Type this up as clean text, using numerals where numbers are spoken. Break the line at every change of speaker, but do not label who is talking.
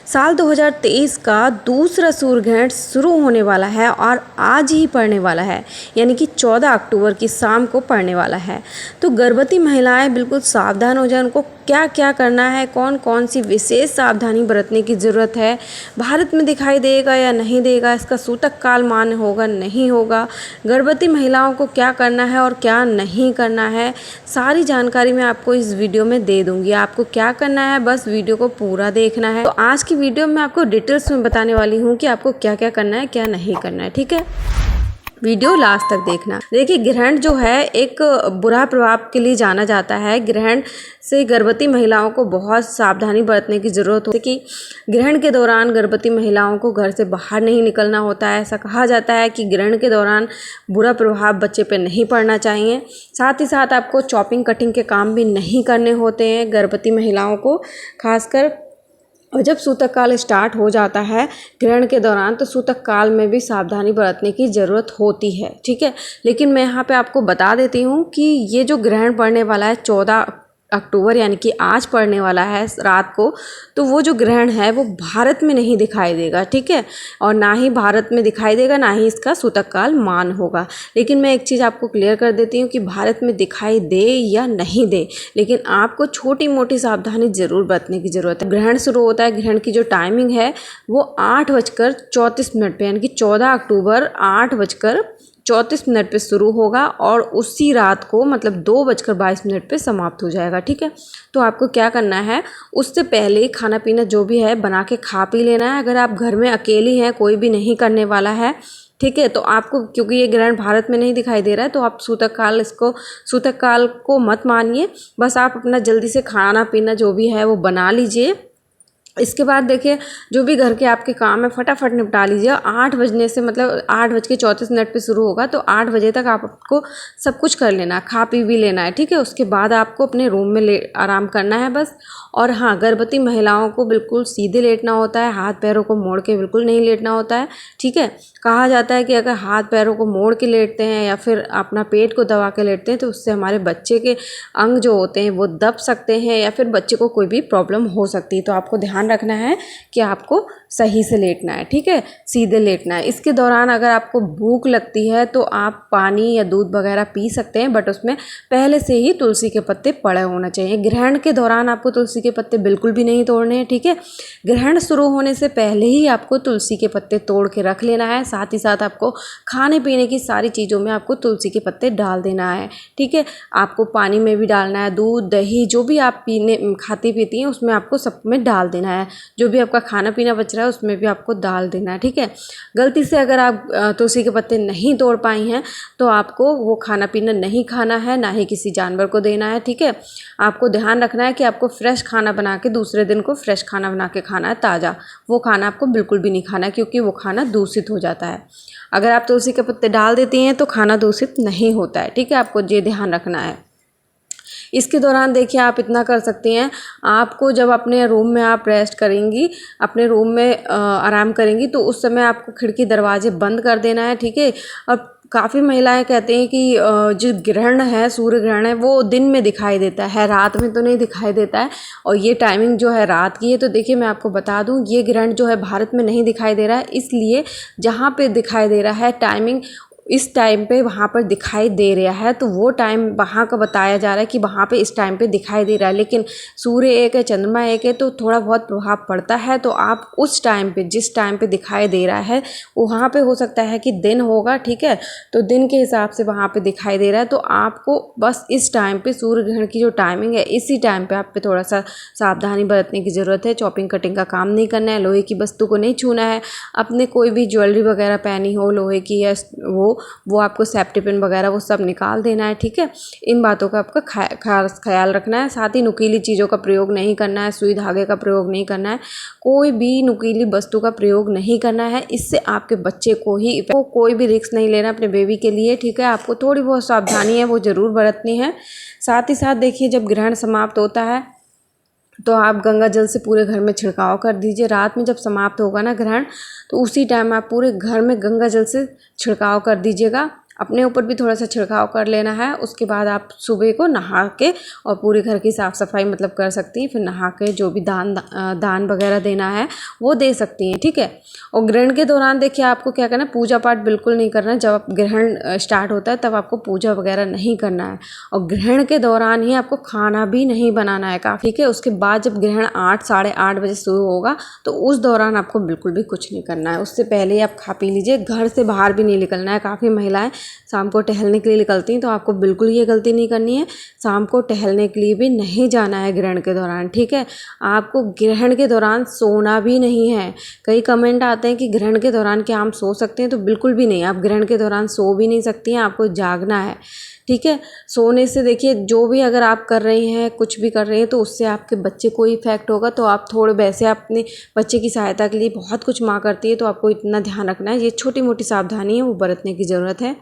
साल 2023 का दूसरा सूर्य ग्रहण शुरू होने वाला है और आज ही पड़ने वाला है, यानी कि 14 अक्टूबर की शाम को पड़ने वाला है। तो गर्भवती महिलाएं बिल्कुल सावधान हो जाएं। उनको क्या क्या करना है, कौन कौन सी विशेष सावधानी बरतने की ज़रूरत है, भारत में दिखाई देगा या नहीं देगा, इसका सूतक काल मान्य होगा नहीं होगा, गर्भवती महिलाओं को क्या करना है और क्या नहीं करना है, सारी जानकारी मैं आपको इस वीडियो में दे दूंगी। आपको क्या करना है, बस वीडियो को पूरा देखना है। तो आज की वीडियो में आपको डिटेल्स में बताने वाली हूँ कि आपको क्या क्या करना है, क्या नहीं करना है। ठीक है, वीडियो लास्ट तक देखना। देखिए, ग्रहण जो है एक बुरा प्रभाव के लिए जाना जाता है। ग्रहण से गर्भवती महिलाओं को बहुत सावधानी बरतने की ज़रूरत होती है कि ग्रहण के दौरान गर्भवती महिलाओं को घर से बाहर नहीं निकलना होता है। ऐसा कहा जाता है कि ग्रहण के दौरान बुरा प्रभाव बच्चे पे नहीं पड़ना चाहिए। साथ ही साथ आपको चॉपिंग कटिंग के काम भी नहीं करने होते हैं गर्भवती महिलाओं को, खासकर। और जब सूतक काल स्टार्ट हो जाता है ग्रहण के दौरान, तो सूतक काल में भी सावधानी बरतने की ज़रूरत होती है। ठीक है, लेकिन मैं यहाँ पे आपको बता देती हूँ कि ये जो ग्रहण पड़ने वाला है 14 अक्टूबर, यानी कि आज पड़ने वाला है रात को, तो वो जो ग्रहण है वो भारत में नहीं दिखाई देगा। ठीक है, और ना ही भारत में दिखाई देगा, ना ही इसका सूतक काल मान होगा। लेकिन मैं एक चीज़ आपको क्लियर कर देती हूँ कि भारत में दिखाई दे या नहीं दे, लेकिन आपको छोटी मोटी सावधानी ज़रूर बरतने की ज़रूरत है। ग्रहण शुरू होता है, ग्रहण की जो टाइमिंग है वो 8:34 पे, यानी कि 14 अक्टूबर 8:34 पे शुरू होगा और उसी रात को मतलब 2:22 पे समाप्त हो जाएगा। ठीक है, तो आपको क्या करना है, उससे पहले खाना पीना जो भी है बना के खा पी लेना है। अगर आप घर में अकेली हैं, कोई भी नहीं करने वाला है, ठीक है, तो आपको, क्योंकि ये ग्रहण भारत में नहीं दिखाई दे रहा है, तो आप सूतक काल को मत मानिए। बस आप अपना जल्दी से खाना पीना जो भी है वो बना लीजिए। इसके बाद देखिए, जो भी घर के आपके काम है फटाफट निपटा लीजिए। 8 बजने से, मतलब 8:34 पे शुरू होगा, तो 8 बजे तक आपको सब कुछ कर लेना है, खा पी भी लेना है। ठीक है, उसके बाद आपको अपने रूम में आराम करना है बस। और हाँ, गर्भवती महिलाओं को बिल्कुल सीधे लेटना होता है, हाथ पैरों को मोड़ के बिल्कुल नहीं लेटना होता है। ठीक है, कहा जाता है कि अगर हाथ पैरों को मोड़ के लेटते हैं या फिर अपना पेट को दबा के लेटते हैं, तो उससे हमारे बच्चे के अंग जो होते हैं वो दब सकते हैं या फिर बच्चे को कोई भी प्रॉब्लम हो सकती है। तो आपको ध्यान रखना है कि आपको सही से लेटना है। ठीक है, सीधे लेटना है। इसके दौरान अगर आपको भूख लगती है तो आप पानी या दूध वगैरह पी सकते हैं, बट उसमें पहले से ही तुलसी के पत्ते पड़े होना चाहिए। ग्रहण के दौरान आपको तुलसी के पत्ते बिल्कुल भी नहीं तोड़ने हैं। ठीक है, ग्रहण शुरू होने से पहले ही आपको तुलसी के पत्ते तोड़ के रख लेना है। साथ ही साथ आपको खाने पीने की सारी चीज़ों में आपको तुलसी के पत्ते डाल देना है। ठीक है, आपको पानी में भी डालना है, दूध दही जो भी आप खाती पीती हैं उसमें आपको सब में डाल देना है। जो भी आपका खाना पीना बच रहा है उसमें भी आपको डाल देना है। ठीक है, गलती से अगर आप तुलसी के पत्ते नहीं तोड़ पाई हैं तो आपको वो खाना पीना नहीं खाना है, ना ही किसी जानवर को देना है। ठीक है, आपको ध्यान रखना है कि आपको फ्रेश खाना बना के दूसरे दिन को फ्रेश खाना बना के खाना है, ताज़ा। वो खाना आपको बिल्कुल भी नहीं खाना है, क्योंकि वो खाना दूषित हो जाता है। अगर आप तुलसी के पत्ते डाल देती हैं तो खाना दूषित नहीं होता है। ठीक है, आपको ये ध्यान रखना है। इसके दौरान देखिए, आप इतना कर सकती हैं, आपको जब अपने रूम में आप रेस्ट करेंगी, अपने रूम में आराम करेंगी, तो उस समय आपको खिड़की दरवाजे बंद कर देना है। ठीक है, और काफ़ी महिलाएं कहते हैं कि जो ग्रहण है, सूर्य ग्रहण है, वो दिन में दिखाई देता है, रात में तो नहीं दिखाई देता है। और ये टाइमिंग जो है रात की है। तो देखिए, मैं आपको बता दूं, ये ग्रहण जो है भारत में नहीं दिखाई दे रहा है, इसलिए जहाँ पे दिखाई दे रहा है टाइमिंग, इस टाइम पे वहाँ पर दिखाई दे रहा है, तो वो टाइम वहाँ का बताया जा रहा है कि वहाँ पे इस टाइम पे दिखाई दे रहा है। लेकिन सूर्य एक है, चंद्रमा एक है, तो थोड़ा बहुत प्रभाव पड़ता है। तो आप उस टाइम पे, जिस टाइम पे दिखाई दे रहा है, वहाँ पे हो सकता है कि दिन होगा। ठीक है, तो दिन के हिसाब से वहाँ पे दिखाई दे रहा है। तो आपको बस इस टाइम पे, सूर्य ग्रहण की जो टाइमिंग है, इसी टाइम पे आप पे थोड़ा सा सावधानी बरतने की ज़रूरत है। चॉपिंग कटिंग का काम नहीं करना है, लोहे की वस्तु को नहीं छूना है, अपने कोई भी ज्वेलरी वगैरह पहनी हो लोहे की या वो आपको सेफ्टी पिन वगैरह वो सब निकाल देना है। ठीक है, इन बातों का आपका खास ख्याल रखना है। साथ ही नुकीली चीज़ों का प्रयोग नहीं करना है, सुई धागे का प्रयोग नहीं करना है, कोई भी नुकीली वस्तु का प्रयोग नहीं करना है। इससे आपके बच्चे को ही कोई भी रिस्क नहीं लेना अपने बेबी के लिए। ठीक है, आपको थोड़ी बहुत सावधानी है वो ज़रूर बरतनी है। साथ ही साथ देखिए, जब ग्रहण समाप्त होता है तो आप गंगा जल से पूरे घर में छिड़काव कर दीजिए। रात में जब समाप्त होगा ना ग्रहण, तो उसी टाइम आप पूरे घर में गंगा जल से छिड़काव कर दीजिएगा। अपने ऊपर भी थोड़ा सा छिड़काव कर लेना है। उसके बाद आप सुबह को नहा के और पूरे घर की साफ़ सफाई मतलब कर सकती हैं। फिर नहा के जो भी दान वगैरह देना है वो दे सकती हैं, ठीक है। और ग्रहण के दौरान देखिए आपको क्या करना है, पूजा पाठ बिल्कुल नहीं करना है। जब आप ग्रहण स्टार्ट होता है तब आपको पूजा वगैरह नहीं करना है, और ग्रहण के दौरान ही आपको खाना भी नहीं बनाना है काफ़ी, ठीक है। उसके बाद जब ग्रहण 8 साढ़े 8 बजे शुरू होगा तो उस दौरान आपको बिल्कुल भी कुछ नहीं करना है। उससे पहले ही आप खा पी लीजिए। घर से बाहर भी नहीं निकलना है। काफ़ी महिलाएं शाम को टहलने के लिए निकलती हैं, तो आपको बिल्कुल ये गलती नहीं करनी है। शाम को टहलने के लिए भी नहीं जाना है ग्रहण के दौरान, ठीक है। आपको ग्रहण के दौरान सोना भी नहीं है। कई कमेंट आते हैं कि ग्रहण के दौरान क्या हम सो सकते हैं, तो बिल्कुल भी नहीं। आप ग्रहण के दौरान सो भी नहीं सकती हैं, आपको जागना है, ठीक है। सोने से देखिए जो भी अगर आप कर रही हैं, कुछ भी कर रही हैं, तो उससे आपके बच्चे को इफेक्ट होगा। तो आप थोड़े वैसे अपने बच्चे की सहायता के लिए बहुत कुछ माँ करती है, तो आपको इतना ध्यान रखना है। ये छोटी मोटी सावधानी है, वो बरतने की ज़रूरत है।